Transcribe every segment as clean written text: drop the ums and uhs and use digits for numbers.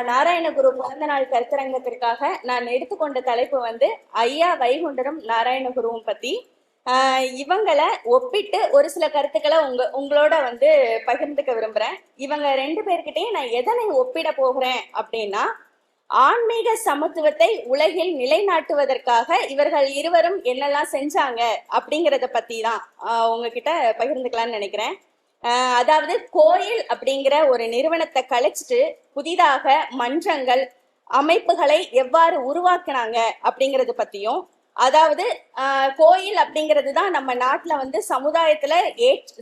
நாராயணகுரு பிறந்த நாள் கருத்தரங்கத்திற்காக நான் எடுத்துக்கொண்ட தலைப்பு வந்து ஐயா வைகுண்டரும் நாராயணகுருவும் பத்தி. இவங்களை ஒப்பிட்டு ஒரு சில கருத்துக்களை உங்களோட வந்து பகிர்ந்துக்க விரும்புறேன். இவங்க ரெண்டு பேர்கிட்டையும் நான் எதனை ஒப்பிட போகிறேன் அப்படின்னா, ஆன்மீக சமத்துவத்தை உலகில் நிலைநாட்டுவதற்காக இவர்கள் இருவரும் என்னெல்லாம் செஞ்சாங்க அப்படிங்கிறத பத்தி தான் உங்ககிட்ட பகிர்ந்துக்கலாம்னு நினைக்கிறேன். அதாவது கோயில் அப்படிங்கிற ஒரு நிறுவனத்தை கழிச்சிட்டு புதிதாக மன்றங்கள் அமைப்புகளை எவ்வாறு உருவாக்குனாங்க அப்படிங்கறது பத்தியும், அதாவது கோயில் அப்படிங்கிறது தான் நம்ம நாட்டுல வந்து சமுதாயத்துல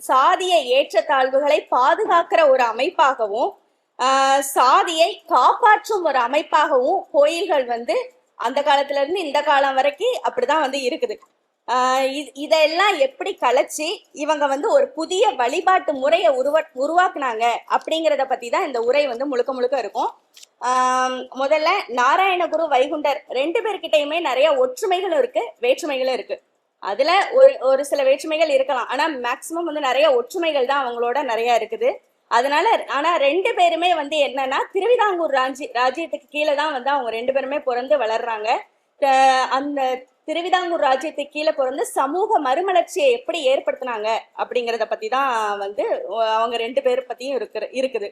சாதிய ஏற்றத்தாழ்வுகளை பாதுகாக்கிற ஒரு அமைப்பாகவும் சாதியை காப்பாற்றும் ஒரு அமைப்பாகவும் கோயில்கள் வந்து அந்த காலத்துல இருந்து இந்த காலம் வரைக்கும் அப்படிதான் வந்து இருக்குது. இதெல்லாம் எப்படி கலைச்சி இவங்க வந்து ஒரு புதிய வழிபாட்டு முறையை உருவாக்குனாங்க அப்படிங்கிறத பத்தி தான் இந்த உரை வந்து முழுக்க முழுக்க இருக்கும். முதல்ல நாராயணகுரு வைகுண்டர் ரெண்டு பேர்கிட்டயுமே நிறைய ஒற்றுமைகளும் இருக்கு, வேற்றுமைகளும் இருக்கு. அதுல ஒரு சில வேற்றுமைகள் இருக்கலாம், ஆனா மேக்சிமம் வந்து நிறைய ஒற்றுமைகள் தான் அவங்களோட நிறைய இருக்குது. அதனால ஆனா ரெண்டு பேருமே வந்து என்னன்னா திருவிதாங்கூர் ராஜ்யத்துக்கு கீழே தான் வந்து அவங்க ரெண்டு பேருமே பிறந்து வளர்றாங்க. அந்த திருவிதாங்கூர் ராஜ்யத்துக்கு கீழே பிறந்து சமூக மறுமலர்ச்சியை எப்படி ஏற்படுத்தினாங்க அப்படிங்கிறத பத்தி தான் வந்து அவங்க ரெண்டு பேர் பத்தியும் இருக்குது.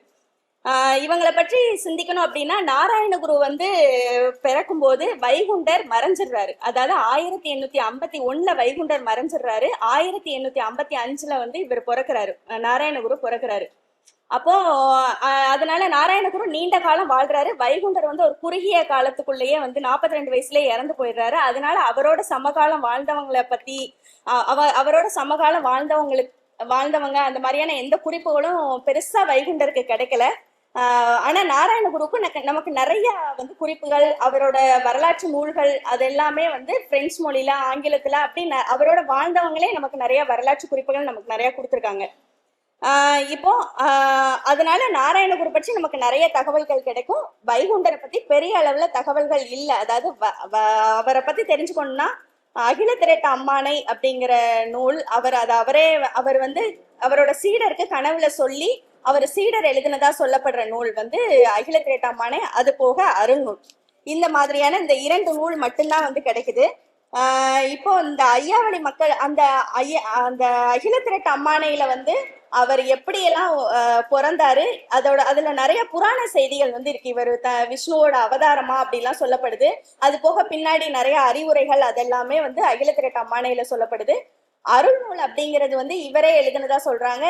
இவங்களை பற்றி சிந்திக்கணும் அப்படின்னா, நாராயணகுரு வந்து பிறக்கும்போது வைகுண்டர் மறைஞ்சிடுறாரு. அதாவது 1851 வைகுண்டர் மறைஞ்சிடுறாரு. 1855 வந்து இவர் பிறக்கிறாரு, நாராயணகுரு பிறக்கிறாரு. அப்போ அதனால நாராயணகுரு நீண்ட காலம் வாழ்றாரு. வைகுண்டர் வந்து ஒரு குறுகிய காலத்துக்குள்ளேயே வந்து 42 வயசுலயே இறந்து போயிடுறாரு. அதனால அவரோட சமகாலம் வாழ்ந்தவங்களை பத்தி அவரோட சமகாலம் வாழ்ந்தவங்க அந்த மாதிரியான எந்த குறிப்புகளும் பெருசா வைகுண்டருக்கு கிடைக்கல. ஆனா நாராயணகுருக்கு நமக்கு நிறைய வந்து குறிப்புகள், அவரோட வரலாற்று நூல்கள் அதெல்லாமே வந்து பிரெஞ்சு மொழியில ஆங்கிலத்துல அப்படின்னு அவரோட வாழ்ந்தவங்களே நமக்கு நிறைய வரலாற்று குறிப்புகள் நமக்கு நிறைய கொடுத்துருக்காங்க. இப்போ அதனால நாராயணகுரு பற்றி நமக்கு நிறைய தகவல்கள் கிடைக்கும். வைகுண்டரை பத்தி பெரிய அளவுல தகவல்கள் இல்லை. அதாவது அவரை பத்தி தெரிஞ்சுக்கணும்னா அகில திரட்ட அம்மானை அப்படிங்கிற நூல், அவர் வந்து அவரோட சீடருக்கு கனவுல சொல்லி அவர் சீடர் எழுதினதா சொல்லப்படுற நூல் வந்து அகில திரட்ட அம்மானை. அது போக அருள்நூல். இந்த மாதிரியான இந்த 2 நூல் மட்டும்தான் வந்து கிடைக்குது. இப்போ இந்த ஐயாவளி மக்கள் அந்த அகில திரட்ட அம்மானையில வந்து அவர் எப்படியெல்லாம் பிறந்தாரு, அதுல நிறைய புராண செய்திகள் வந்து இருக்கு. இவர் விஷ்ணுவோட அவதாரமா அப்படிலாம் சொல்லப்படுது. அது போக பின்னாடி நிறைய அறிவுரைகள் அதெல்லாமே வந்து அகில திரட்ட அம்மானையில சொல்லப்படுது. அருள்நூல் அப்படிங்கிறது வந்து இவரே எழுதினதா சொல்றாங்க.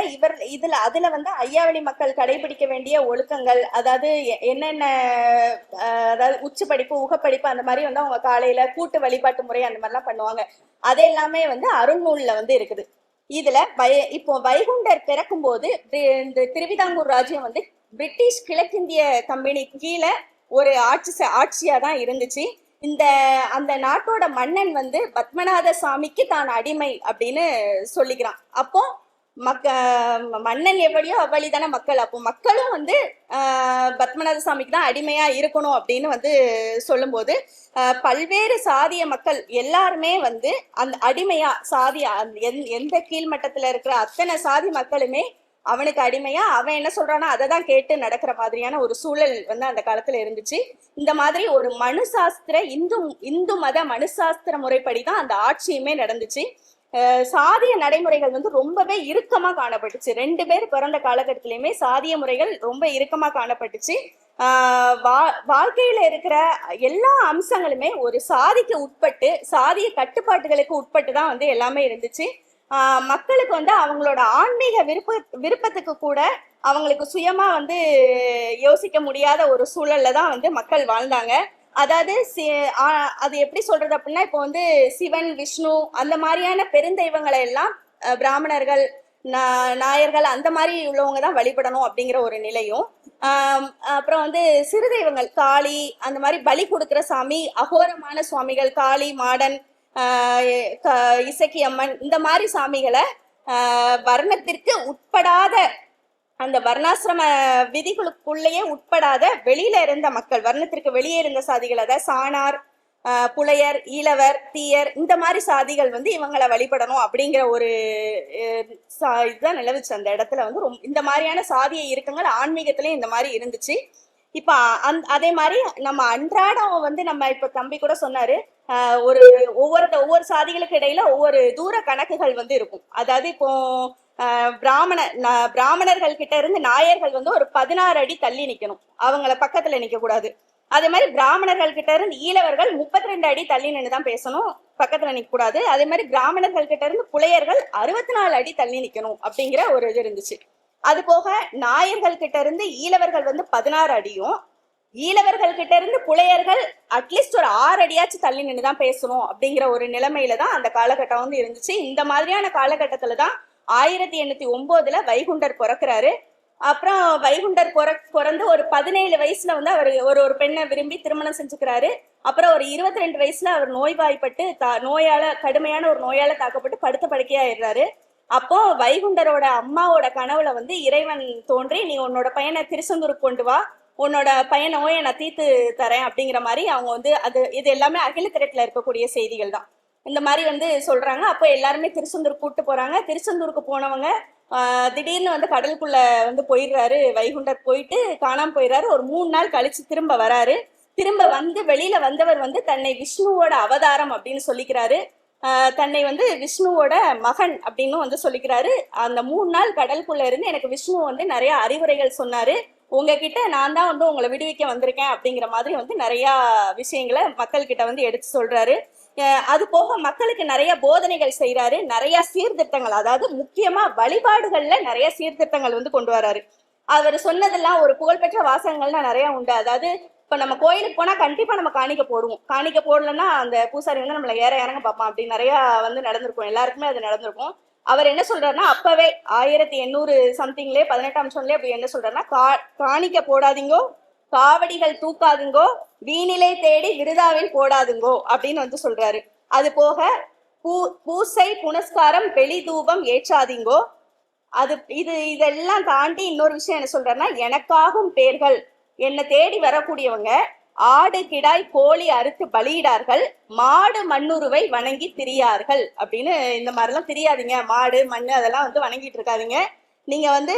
அதுல வந்து ஐயாவளி மக்கள் கடைபிடிக்க வேண்டிய ஒழுக்கங்கள், அதாவது என்னென்ன, அதாவது உச்சு படிப்பு உகப்படிப்பு அந்த மாதிரி வந்து அவங்க காலையில கூட்டு வழிபாட்டு முறை அந்த மாதிரிலாம் பண்ணுவாங்க. அது எல்லாமே வந்து அருள்நூல்ல வந்து இருக்குது. இதுல இப்போ வைகுண்டர் பிறக்கும் போது இந்த திருவிதாங்கூர் ராஜ்யம் வந்து பிரிட்டிஷ் கிழக்கிந்திய கம்பெனி கீழே ஒரு ஆட்சியா தான் இருந்துச்சு. அந்த நாட்டோட மன்னன் வந்து பத்மநாத சாமிக்கு தான் அடிமை அப்படின்னு சொல்லிக்கிறான். அப்போ மன்னன் எவ்வளியோ அவ்வளி தானே மக்கள். அப்போ மக்களும் வந்து பத்மநாத சாமிக்கு தான் அடிமையா இருக்கணும் அப்படின்னு வந்து சொல்லும்போது பல்வேறு சாதிய மக்கள் எல்லாருமே வந்து அந்த அடிமையா எந்த கீழ்மட்டத்துல இருக்கிற அத்தனை சாதி மக்களுமே அவனுக்கு அடிமையா அவன் என்ன சொல்றானோ அதை தான் கேட்டு நடக்கிற மாதிரியான ஒரு சூழல் வந்து அந்த காலத்துல இருந்துச்சு. இந்த மாதிரி ஒரு மனுசாஸ்திர இந்து மத மனுசாஸ்திர முறைப்படிதான் அந்த ஆட்சியுமே நடந்துச்சு. சாதிய நடைமுறைகள் வந்து ரொம்பவே இறுக்கமா காணப்பட்டுச்சு. 2 பேர் பிறந்த காலகட்டத்திலயுமே சாதிய முறைகள் ரொம்ப இறுக்கமா காணப்பட்டுச்சு. வாழ்க்கையில இருக்கிற எல்லா அம்சங்களுமே ஒரு சாதிக்கு உட்பட்டு, சாதிய கட்டுப்பாட்டுகளுக்கு உட்பட்டு தான் வந்து எல்லாமே இருந்துச்சு. மக்களுக்கு வந்து அவங்களோட ஆன்மீக விருப்பத்துக்கு கூட அவங்களுக்கு சுயமா வந்து யோசிக்க முடியாத ஒரு சூழல்ல தான் வந்து மக்கள் வாழ்ந்தாங்க. அதாவது அது எப்படி சொல்றது அப்படின்னா, இப்போ வந்து சிவன் விஷ்ணு அந்த மாதிரியான பெருந்தெய்வங்களை எல்லாம் பிராமணர்கள் நாயர்கள் அந்த மாதிரி உள்ளவங்க தான் வழிபடணும் அப்படிங்கிற ஒரு நிலையும், அப்புறம் வந்து சிறு தெய்வங்கள் காளி அந்த மாதிரி பலி கொடுக்குற சாமி, அகோரமான சுவாமிகள் காளி மாடன் இசக்கி அம்மன் இந்த மாதிரி சாமிகளை வர்ணத்திற்கு உட்படாத அந்த வர்ணாசிரம விதிகளுக்குள்ளேயே உட்படாத வெளியில இருந்த மக்கள், வர்ணத்திற்கு வெளியே இருந்த சாதிகள், அதாவது சாணார் புலையர் ஈழவர் தீயர் இந்த மாதிரி சாதிகள் வந்து இவங்களை வழிபடணும் அப்படிங்கிற ஒரு இதுதான் நிலவுச்சு. அந்த இடத்துல வந்து இந்த மாதிரியான சாதிய இயக்கங்கள் ஆன்மீகத்திலயும் இந்த மாதிரி இருந்துச்சு. இப்ப அதே மாதிரி நம்ம அன்றாடம் வந்து நம்ம இப்ப தம்பி கூட சொன்னாரு, ஒரு ஒவ்வொரு சாதிகளுக்கு இடையில ஒவ்வொரு தூர கணக்குகள் வந்து இருக்கும். அதாவது இப்போ பிராமணர்கள் கிட்ட இருந்து நாயர்கள் வந்து ஒரு 16 அடி தள்ளி நிக்கணும், அவங்கள பக்கத்துல நிக்க கூடாது. அதே மாதிரி பிராமணர்கள் கிட்ட இருந்து ஈழவர்கள் 32 அடி தள்ளி நின்றுதான் பேசணும், பக்கத்துல நிக்க கூடாது. அதே மாதிரி பிராமணர்கள் கிட்ட இருந்து புலையர்கள் 64 அடி தள்ளி நிக்கணும் அப்படிங்கிற ஒரு இது இருந்துச்சு. அது போக நாயர்கள் கிட்ட இருந்து ஈழவர்கள் வந்து 16 அடியும், ஈழவர்கள் கிட்ட இருந்து புலையர்கள் அட்லீஸ்ட் ஒரு 6 அடியாச்சும் தள்ளி நின்றுதான் பேசணும் அப்படிங்கிற ஒரு நிலைமையில தான் அந்த காலகட்டம் வந்து இருந்துச்சு. இந்த மாதிரியான காலகட்டத்துலதான் 1809 வைகுண்டர் பிறக்கிறாரு. அப்புறம் வைகுண்டர் பிறந்து ஒரு 17 வயசுல வந்து அவர் ஒரு பெண்ணை விரும்பி திருமணம் செஞ்சுக்கிறாரு. அப்புறம் ஒரு 22 வயசுல அவர் நோய்வாய்ப்பட்டு கடுமையான ஒரு நோயால தாக்கப்பட்டு படுத்த படுக்கையாயிடுறாரு. அப்போ வைகுண்டரோட அம்மாவோட கனவுல வந்து இறைவன் தோன்றி, நீ உன்னோட பையனை திருச்செந்தூருக்கு கொண்டு வா, உன்னோட பையன் நோயை நான் தீர்த்து தரேன் அப்படிங்கிற மாதிரி அவங்க வந்து இது எல்லாமே அகில திரட்டுல இருக்கக்கூடிய செய்திகள் தான். இந்த மாதிரி வந்து சொல்றாங்க. அப்போ எல்லாருமே திருச்செந்தூர் கூட்டு போறாங்க. திருச்செந்தூருக்கு போனவங்க திடீர்னு வந்து கடலுக்குள்ள வந்து போயிடுறாரு வைகுண்டர். போயிட்டு காணாம போயிடுறாரு. ஒரு 3 நாள் கழிச்சு திரும்ப வராரு. திரும்ப வந்து வெளியில வந்தவர் வந்து தன்னை விஷ்ணுவோட அவதாரம் அப்படின்னு சொல்லிக்கிறாரு. தன்னை வந்து விஷ்ணுவோட மகன் அப்படின்னு வந்து சொல்லிக்கிறாரு. அந்த 3 நாள் கடலுக்குள்ள இருந்து எனக்கு விஷ்ணு வந்து நிறைய அறிவுரைகள் சொன்னாரு, உங்ககிட்ட நான் தான் வந்து உங்களை விடுவிக்க வந்திருக்கேன் அப்படிங்கிற மாதிரி வந்து நிறைய விஷயங்களை மக்கள் கிட்ட வந்து எடுத்து சொல்றாரு. அது போக மக்களுக்கு நிறைய போதனைகள் செய்யறாரு. நிறைய சீர்திருத்தங்கள், அதாவது முக்கியமா வழிபாடுகள்ல நிறைய சீர்திருத்தங்கள் வந்து கொண்டு வராரு. அவர் சொன்னதெல்லாம் ஒரு புகழ்பெற்ற வாசகங்கள்லாம் நிறைய உண்டு. அதாவது இப்ப நம்ம கோயிலுக்கு போனா கண்டிப்பா நம்ம காணிக்க போடுவோம். காணிக்க போடலன்னா அந்த பூசாரி வந்து நம்மள இறங்க பார்ப்பான். அப்படி நிறைய வந்து நடந்திருக்கும், எல்லாருக்குமே அது நடந்திருக்கும். அவர் என்ன சொல்றாருன்னா, அப்பவே 1800 சம்திங்லயே 18ஆம் சொன்னே அப்படி என்ன சொல்றாருன்னா, காணிக்க போடாதீங்கோ, காவடிகள் தூக்காதுங்கோ, வீணிலை தேடி விருதாவில் போடாதுங்கோ அப்படின்னு வந்து சொல்றாரு. அது போக பூசை புனஸ்காரம் வெளி தூபம் ஏற்றாதீங்கோ. இதெல்லாம் தாண்டி இன்னொரு விஷயம் என்ன சொல்றாருன்னா, எனக்காகும் பேர்கள், என்னை தேடி வரக்கூடியவங்க ஆடு கிடாய் கோழி அறுத்து பலியிடார்கள், மாடு மண்ணுருவை வணங்கி திரியார்கள் அப்படின்னு. இந்த மாதிரிலாம் தெரியாதீங்க, மாடு மண்ணு அதெல்லாம் வந்து வணங்கிட்டு இருக்காதீங்க. நீங்க வந்து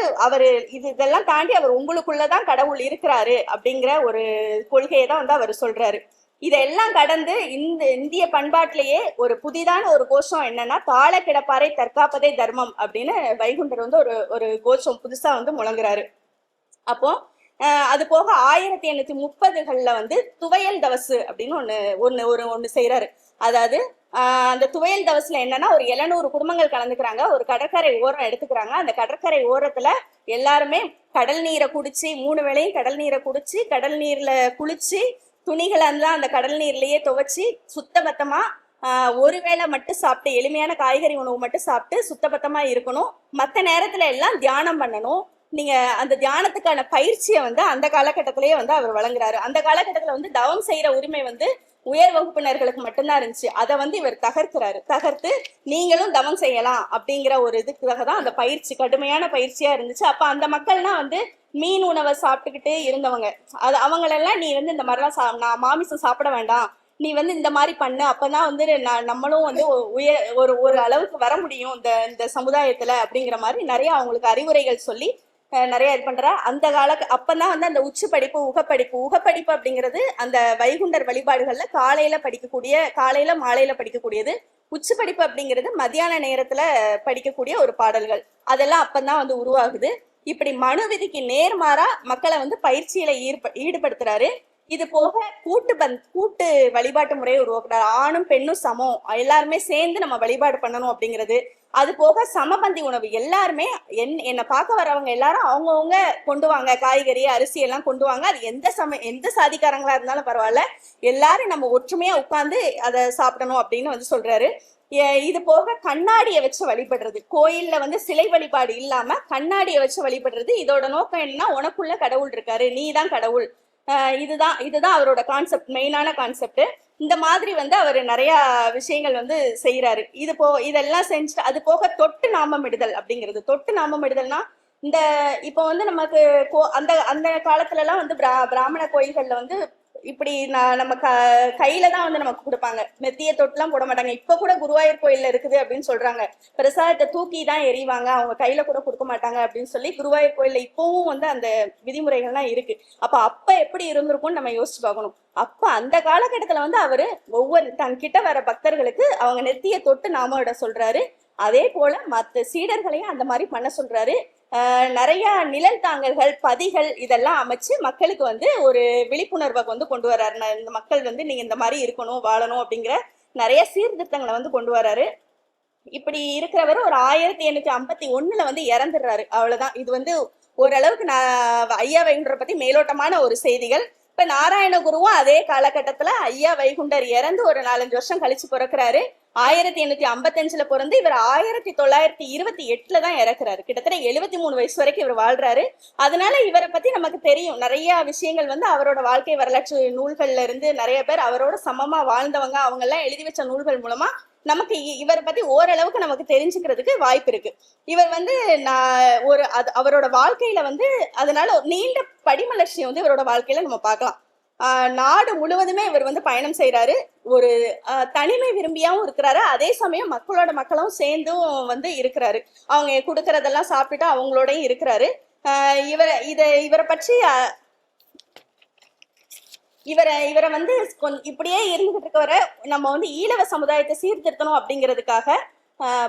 இதெல்லாம் தாண்டி அவர் உங்களுக்குள்ளதான் கடவுள் இருக்கிறாரு அப்படிங்கிற ஒரு கொள்கையை தான் வந்து அவர் சொல்றாரு. இதெல்லாம் கடந்து இந்த இந்திய பண்பாட்டிலேயே ஒரு புதிதான ஒரு கோஷம் என்னன்னா, தாழ கிடப்பாரை தற்காப்பதே தர்மம் அப்படின்னு வைகுண்டர் வந்து ஒரு கோஷம் புதுசா வந்து முழங்குறாரு. அப்போ அது போக 1830கள்ல வந்து துவையல் தவசு அப்படின்னு ஒண்ணு செய்யறாரு. அதாவது அந்த துவையல் தவசுல என்னன்னா, ஒரு 700 குடும்பங்கள் கலந்துக்கிறாங்க. ஒரு கடற்கரை ஓரம் எடுத்துக்கிறாங்க. அந்த கடற்கரை ஓரத்துல எல்லாருமே கடல் நீரை குடிச்சு, 3 வேளையும் கடல் நீரை குடிச்சு, கடல் நீர்ல குளிச்சு, துணிகளை எல்லாம் அந்த கடல் நீர்லயே துவைச்சு சுத்தபத்தமா ஒருவேளை மட்டும் சாப்பிட்டு, எளிமையான காய்கறி உணவு மட்டும் சாப்பிட்டு சுத்தபத்தமா இருக்கணும். மற்ற நேரத்துல எல்லாம் தியானம் பண்ணணும். நீங்க அந்த தியானத்துக்கான பயிற்சியை வந்து அந்த காலகட்டத்திலேயே வந்து அவர் வழங்குறாரு. அந்த காலகட்டத்துல வந்து தவம் செய்யற உரிமை வந்து உயர் வகுப்பினர்களுக்கு மட்டும்தான் இருந்துச்சு. அதை வந்து இவர் தகர்த்து நீங்களும் தவம் செய்யலாம் அப்படிங்கிற ஒரு இதுக்காக தான் அந்த பயிற்சி கடுமையான பயிற்சியா இருந்துச்சு. அப்ப அந்த மக்கள்லாம் வந்து மீன் உணவை சாப்பிட்டுக்கிட்டு இருந்தவங்க. அவங்களெல்லாம் நீ வந்து இந்த மாதிரிலாம் நான் மாமிசம் சாப்பிட வேண்டாம், நீ வந்து இந்த மாதிரி பண்ணு, அப்பதான் வந்து நம்மளும் வந்து ஒரு அளவுக்கு வர முடியும் இந்த சமுதாயத்துல அப்படிங்கிற மாதிரி நிறைய அவங்களுக்கு அறிவுரைகள் சொல்லி நிறைய இது பண்றா. அந்த அப்பதான் வந்து அந்த உகப்படிப்பு அப்படிங்கிறது அந்த வைகுண்டர் வழிபாடுகள்ல காலையில மாலையில படிக்கக்கூடியது. உச்சுப்படிப்பு அப்படிங்கிறது மத்தியான நேரத்துல படிக்கக்கூடிய ஒரு பாடல்கள். அதெல்லாம் அப்பதான் வந்து உருவாகுது. இப்படி மனு விதிக்கு நேர்மாறா மக்களை வந்து பயிற்சியில ஈடுபடுத்துறாரு. இது போக கூட்டு வழிபாட்டு முறையை உருவாக்குறாரு. ஆணும் பெண்ணும் சமம், எல்லாருமே சேர்ந்து நம்ம வழிபாடு பண்ணணும் அப்படிங்கிறது. அது போக சமபந்தி உணவு, எல்லாருமே என்னை பார்க்க வரவங்க எல்லாரும் அவங்கவுங்க கொண்டு வாங்க, காய்கறி அரிசி எல்லாம் கொண்டு வாங்க. அது எந்த சாதிக்காரங்களா இருந்தாலும் பரவாயில்ல, எல்லாரும் நம்ம ஒற்றுமையா உட்கார்ந்து அதை சாப்பிடணும் அப்படின்னு வந்து சொல்றாரு. இது போக கண்ணாடியை வச்சு வழிபடுறது, கோயில்ல வந்து சிலை வழிபாடு இல்லாம கண்ணாடியை வச்சு வழிபடுறது. இதோட நோக்கம் என்னன்னா, உனக்குள்ள கடவுள் இருக்காரு, நீ தான் கடவுள். இதுதான் அவரோட கான்செப்ட், மெயினான கான்செப்ட். இந்த மாதிரி வந்து அவர் நிறைய விஷயங்கள் வந்து செய்யறாரு. இதெல்லாம் செஞ்சு அது போக தொட்டு நாமமிடுதல் அப்படிங்கிறது. தொட்டு நாமமிடுதல்னா, இப்போ வந்து நமக்கு அந்த அந்த காலத்துல எல்லாம் வந்து பிராமண கோயில்கள்ல வந்து இப்படி நம்ம கையில தான் வந்து நமக்கு கொடுப்பாங்க. நெத்திய தொட்டுலாம் போட மாட்டாங்க. இப்ப கூட குருவாயூர் கோயில்ல இருக்குது அப்படின்னு சொல்றாங்க. பிரசாதத்தை தூக்கி தான் எறிவாங்க, அவங்க கையில கூட கொடுக்க மாட்டாங்க அப்படின்னு சொல்லி குருவாயூர் கோயில்ல இப்பவும் வந்து அந்த விதிமுறைகள்லாம் இருக்கு. அப்ப எப்படி இருந்திருக்கும்னு நம்ம யோசிச்சு பார்க்கணும். அப்ப அந்த காலகட்டத்துல வந்து அவரு ஒவ்வொரு தன் கிட்ட வர பக்தர்களுக்கு அவங்க நெத்திய தொட்டு நாம இட சொல்றாரு. அதே போல மற்ற சீடர்களையும் அந்த மாதிரி பண்ண சொல்றாரு. நிறைய நிழல் தாங்கல்கள், பதிகள் இதெல்லாம் அமைச்சு மக்களுக்கு வந்து ஒரு விழிப்புணர்வை வந்து கொண்டு வர்றாரு. இந்த மக்கள் வந்து நீங்க இந்த மாதிரி இருக்கணும், வாழணும் அப்படிங்கிற நிறைய சீர்திருத்தங்களை வந்து கொண்டு வர்றாரு. இப்படி இருக்கிறவர் ஒரு 1851 வந்து இறந்துடுறாரு. அவ்வளவுதான். இது வந்து ஓரளவுக்கு ஐயா வைகுண்டரை பத்தி மேலோட்டமான ஒரு செய்திகள். இப்ப நாராயணகுருவும் அதே காலகட்டத்துல ஐயா வைகுண்டர் இறந்து ஒரு 4-5 வருஷம் கழிச்சு பிறக்கிறாரு. 1855 பிறந்து இவர் 1928 தான் இறக்குறாரு. கிட்டத்தட்ட 73 வயசு வரைக்கும் இவர் வாழ்றாரு. அதனால இவரை பத்தி நமக்கு தெரியும். நிறைய விஷயங்கள் வந்து அவரோட வாழ்க்கை வரலாற்று நூல்கள்ல இருந்து நிறைய பேர் அவரோட சமமா வாழ்ந்தவங்க அவங்க எல்லாம் எழுதி வச்ச நூல்கள் மூலமா நமக்கு இவரை பத்தி ஓரளவுக்கு நமக்கு தெரிஞ்சுக்கிறதுக்கு வாய்ப்பு இருக்கு. இவர் வந்து அவரோட வாழ்க்கையில வந்து அதனால நீண்ட படிமலர்ச்சியை வந்து இவரோட வாழ்க்கையில நம்ம பார்க்கலாம். நாடு முழுவதுமே இவர் வந்து பயணம் செய்யறாரு. ஒரு தனிமை விரும்பியாவும் இருக்கிறாரு, அதே சமயம் மக்களும் சேர்ந்தும் வந்து இருக்கிறாரு. அவங்க கொடுக்கறதெல்லாம் சாப்பிட்டுட்டு அவங்களோடயும் இருக்கிறாரு. இவரை பற்றி இவரை வந்து இப்படியே இருந்துகிட்டு இருக்கவரை நம்ம வந்து ஈழவ சமுதாயத்தை சீர்திருத்தணும் அப்படிங்கிறதுக்காக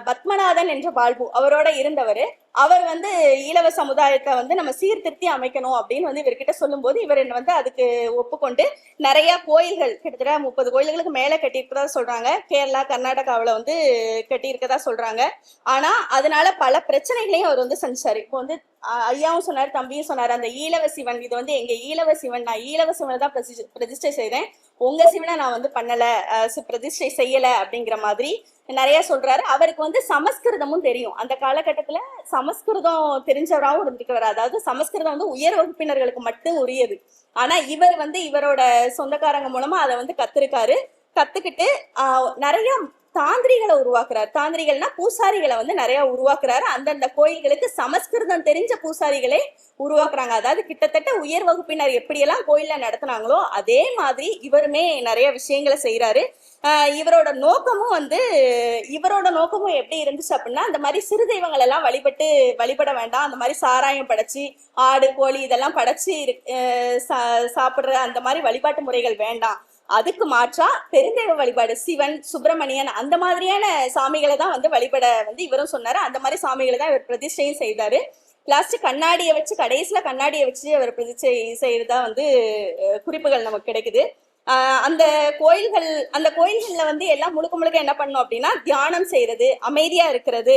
பத்மநாதன் என்ற பால்பு அவரோட இருந்தவர். அவர் வந்து ஈழவ சமுதாயத்தை வந்து நம்ம சீர்திருத்தி அமைக்கணும் அப்படின்னு வந்து இவர்கிட்ட சொல்லும் போது இவர் வந்து அதுக்கு ஒப்புக்கொண்டு நிறைய கோயில்கள் கிட்டத்தட்ட 30 கோயில்களுக்கு மேல கட்டியிருக்கதா சொல்றாங்க. கேரளா, கர்நாடகாவில் வந்து கட்டியிருக்கதா சொல்றாங்க. ஆனா அதனால பல பிரச்சனைகளையும் அவர் வந்து சந்திச்சாரு. இப்போ வந்து ஐயாவும் சொன்னார், தம்பியும் சொன்னார், அந்த ஈழவ சிவன் இது வந்து எங்க ஈழவ சிவன், நான் ஈழவ சிவனை தான் பிரதிஷ்டை செய்தேன், உங்க சிவனை நான் வந்து பண்ணல, பிரதிஷ்டை செய்யல அப்படிங்கிற மாதிரி நிறைய சொல்றாரு. அவருக்கு வந்து சமஸ்கிருதமும் தெரியும். அந்த காலகட்டத்துல சமஸ்கிருதம் தெரிஞ்சவராகவும் இருந்துக்கிறவர். அதாவது சமஸ்கிருதம் வந்து உயர் வகுப்பினர்களுக்கு மட்டும் உரியது. ஆனா இவர் வந்து இவரோட சொந்தக்காரங்க மூலமா அதை வந்து கத்துக்கிட்டு நிறைய தாந்திரிகளை உருவாக்குறாரு. தாந்திரிகள்னா பூசாரிகளை வந்து நிறைய உருவாக்குறாரு. அந்தந்த கோயில்களுக்கு சமஸ்கிருதம் தெரிஞ்ச பூசாரிகளே உருவாக்குறாங்க. அதாவது கிட்டத்தட்ட உயர் வகுப்பினர் எப்படியெல்லாம் கோயில்ல நடத்தினாங்களோ அதே மாதிரி இவருமே நிறைய விஷயங்களை செய்யறாரு. இவரோட நோக்கமும் எப்படி இருந்துச்சு அப்படின்னா, அந்த மாதிரி சிறு தெய்வங்கள் எல்லாம் வழிபட வேண்டாம், அந்த மாதிரி சாராயம் படைச்சு ஆடு கோழி இதெல்லாம் படைச்சு சாப்பிடுற அந்த மாதிரி வழிபாட்டு முறைகள் வேண்டாம். அதுக்கு மாற்றா பெருந்தெய்வ வழிபாடு, சிவன், சுப்பிரமணியன் அந்த மாதிரியான சாமிகளை தான் வந்து வழிபட வந்து இவரும் சொன்னாரு. அந்த மாதிரி சாமிகளை தான் இவர் பிரதிஷ்டையும் செய்தாரு. லாஸ்ட் கடைசியில கண்ணாடியை வச்சு அவர் பிரதிஷ்டை செய்யறதா வந்து குறிப்புகள் நமக்கு கிடைக்குது. அந்த கோயில்கள்ல வந்து எல்லாம் முழுக்க என்ன பண்ணணும் அப்படின்னா, தியானம் செய்யறது, அமைதியா இருக்கிறது,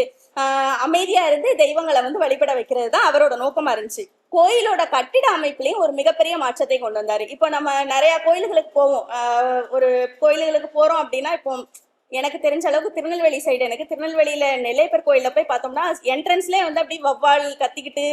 அமைதியா இருந்து தெய்வங்களை வந்து வழிபட வைக்கிறது தான் அவரோட நோக்கமா இருந்துச்சு. கோயிலோட கட்டிட அமைப்புலயும் ஒரு மிகப்பெரிய மாற்றத்தை கொண்டு வந்தாரு. இப்போ நம்ம நிறைய கோயில்களுக்கு போவோம். ஒரு கோயில்களுக்கு போறோம் அப்படின்னா, இப்போ எனக்கு தெரிஞ்ச அளவுக்கு திருநெல்வேலி சைடு, எனக்கு திருநெல்வேலியில நெல்லையப்பர் கோயில்ல போய் பார்த்தோம்னா என்ட்ரன்ஸ்லேயே வந்து அப்படி வவ்வால் கத்திக்கிட்டு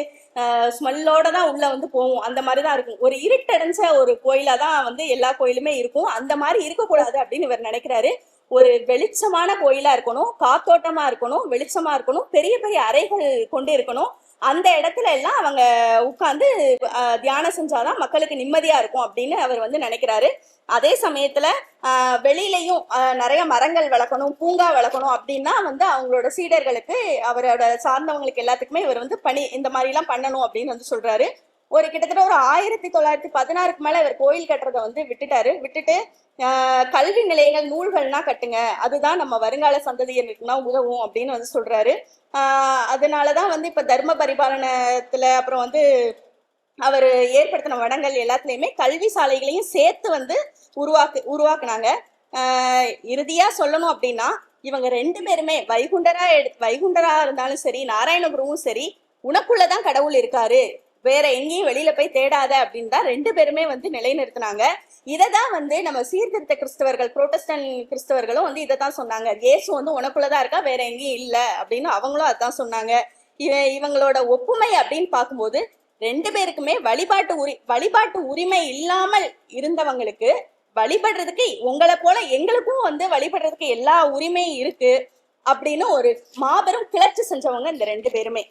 ஸ்மெல்லோட தான் உள்ள வந்து போவோம். அந்த மாதிரிதான் இருக்கும். ஒரு இருட்டடைஞ்ச ஒரு கோயிலா தான் வந்து எல்லா கோயிலுமே இருக்கும். அந்த மாதிரி இருக்கக்கூடாது அப்படின்னு இவர் நினைக்கிறாரு. ஒரு வெளிச்சமான கோயிலா இருக்கணும், காத்தோட்டமா இருக்கணும், வெளிச்சமா இருக்கணும், பெரிய பெரிய அறைகள் கொண்டு இருக்கணும். அந்த இடத்துல எல்லாம் அவங்க உட்கார்ந்து தியானம் செஞ்சாதான் மக்களுக்கு நிம்மதியா இருக்கும் அப்படின்னு அவர் வந்து நினைக்கிறாரு. அதே சமயத்துல வெளியிலையும் நிறைய மரங்கள் வளர்க்கணும், பூங்கா வளர்க்கணும் அப்படின்னா வந்து அவங்களோட சீடர்களுக்கு, அவரோட சார்ந்தவங்களுக்கு எல்லாத்துக்குமே இவர் வந்து இந்த மாதிரி எல்லாம் பண்ணணும் அப்படின்னு வந்து சொல்றாரு. கிட்டத்தட்ட ஒரு 1916க்கு மேல இவர் கோயில் கட்டுறதை வந்து விட்டுட்டு கல்வி நிலையங்கள், நூல்கள்னா கட்டுங்க, அதுதான் நம்ம வருங்கால சந்ததியருக்குனா உதவும் அப்படின்னு வந்து சொல்றாரு. அதனாலதான் வந்து இப்ப தர்ம பரிபாலனத்துல அப்புறம் வந்து அவர் ஏற்படுத்தின வடங்கள் எல்லாத்துலயுமே கல்வி சாலைகளையும் சேர்த்து வந்து உருவாக்குனாங்க. இறுதியா சொல்லணும் அப்படின்னா, இவங்க 2 பேருமே வைகுண்டரா இருந்தாலும் சரி, நாராயணகுருவும் சரி, உனக்குள்ளதான் கடவுள் இருக்காரு, வேற எங்கேயும் வெளியில போய் தேடாத அப்படின்னு தான் 2 பேருமே வந்து நிலைநிறுத்தினாங்க. இதைதான் வந்து நம்ம சீர்திருத்த கிறிஸ்தவர்கள், புரோட்டஸ்டன்ட் கிறிஸ்தவர்களும் வந்து இதைத்தான் சொன்னாங்க. இயேசு வந்து உனக்குள்ளதான் இருக்கா, வேற எங்கேயும் இல்லை அப்படின்னு அவங்களும் அதான் சொன்னாங்க. இவங்களோட ஒப்புமை அப்படின்னு பார்க்கும்போது 2 பேருக்குமே வழிபாட்டு உரிமை இல்லாமல் இருந்தவங்களுக்கு வழிபடுறதுக்கு, உங்களை போல எங்களுக்கும் வந்து வழிபடுறதுக்கு எல்லா உரிமையும் இருக்கு அப்படின்னு ஒரு மாபெரும் கிளர்ச்சி செஞ்சவங்க இந்த 2 பேருமே.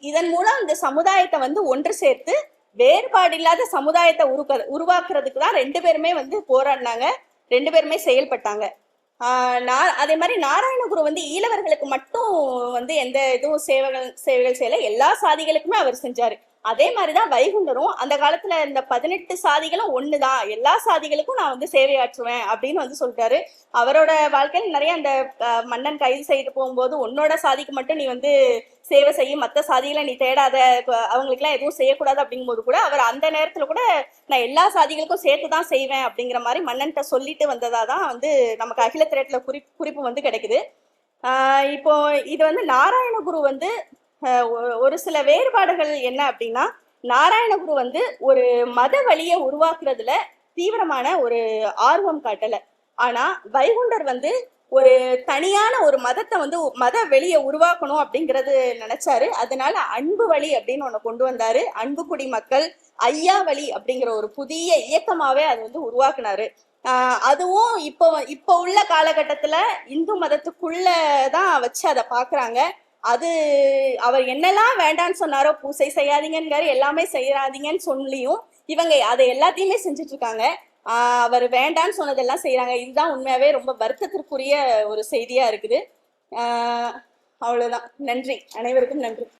இதன் மூலம் இந்த சமுதாயத்தை வந்து ஒன்று சேர்த்து வேறுபாடு இல்லாத சமுதாயத்தை உருவாக்குறதுக்கு தான் ரெண்டு பேருமே வந்து போராடினாங்க, ரெண்டு பேருமே செயல்பட்டாங்க. அதே மாதிரி நாராயணகுரு வந்து ஈழவர்களுக்கு மட்டும் வந்து எந்த இதுவும் சேவைகள் செய்யல, எல்லா சாதிகளுக்குமே அவர் செஞ்சாரு. அதே மாதிரிதான் வைகுண்டரும் அந்த காலத்துல இந்த 18 சாதிகளும் ஒண்ணுதான், எல்லா சாதிகளுக்கும் நான் வந்து சேவையாற்றுவேன் அப்படின்னு வந்து சொல்லிட்டாரு. அவரோட வாழ்க்கையில் நிறைய அந்த மன்னன் கைது செய்து போகும்போது உன்னோட சாதிக்கு மட்டும் நீ வந்து சேவை செய்யும், மற்ற சாதிகளை நீ தேடாத, அவங்களுக்கு எல்லாம் எதுவும் செய்யக்கூடாது அப்படிங்கும் போது கூட அவர் அந்த நேரத்துல கூட நான் எல்லா சாதிகளுக்கும் சேர்த்துதான் செய்வேன் அப்படிங்கிற மாதிரி மன்னன்கிட்ட சொல்லிட்டு வந்ததாதான் வந்து நமக்கு அகில திரட்டுல குறிப்பு வந்து கிடைக்குது. இப்போ இது வந்து நாராயணகுரு வந்து ஒரு சில வேறுபாடுகள் என்ன அப்படின்னா, நாராயணகுரு வந்து ஒரு மத வழியை உருவாக்குறதுல தீவிரமான ஒரு ஆர்வம் காட்டல. ஆனா வைகுண்டர் வந்து ஒரு தனியான ஒரு மதத்தை வந்து மத வெளியை உருவாக்கணும் அப்படிங்கிறது நினைச்சாரு. அதனால அன்பு வழி அப்படின்னு ஒண்ணு கொண்டு வந்தாரு. அன்பு குடி மக்கள் ஐயா வழி அப்படிங்கிற ஒரு புதிய இயக்கமாவே அது வந்து உருவாக்குனாரு. அதுவும் இப்போ உள்ள காலகட்டத்துல இந்து மதத்துக்குள்ளதான் வச்சு அதை பாக்குறாங்க. அது அவர் என்னெல்லாம் வேண்டான்னு சொன்னாரோ, பூசை செய்யாதீங்கன்னு எல்லாமே செய்யாதீங்கன்னு சொல்லியும் இவங்க அதை எல்லாத்தையுமே செஞ்சுட்டு இருக்காங்க. அவர் வேண்டான்னு சொன்னதெல்லாம் செய்யறாங்க. இதுதான் உண்மையாவே ரொம்ப வருத்தத்திற்குரிய ஒரு செய்தியா இருக்குது. அவ்வளவுதான். நன்றி, அனைவருக்கும் நன்றி.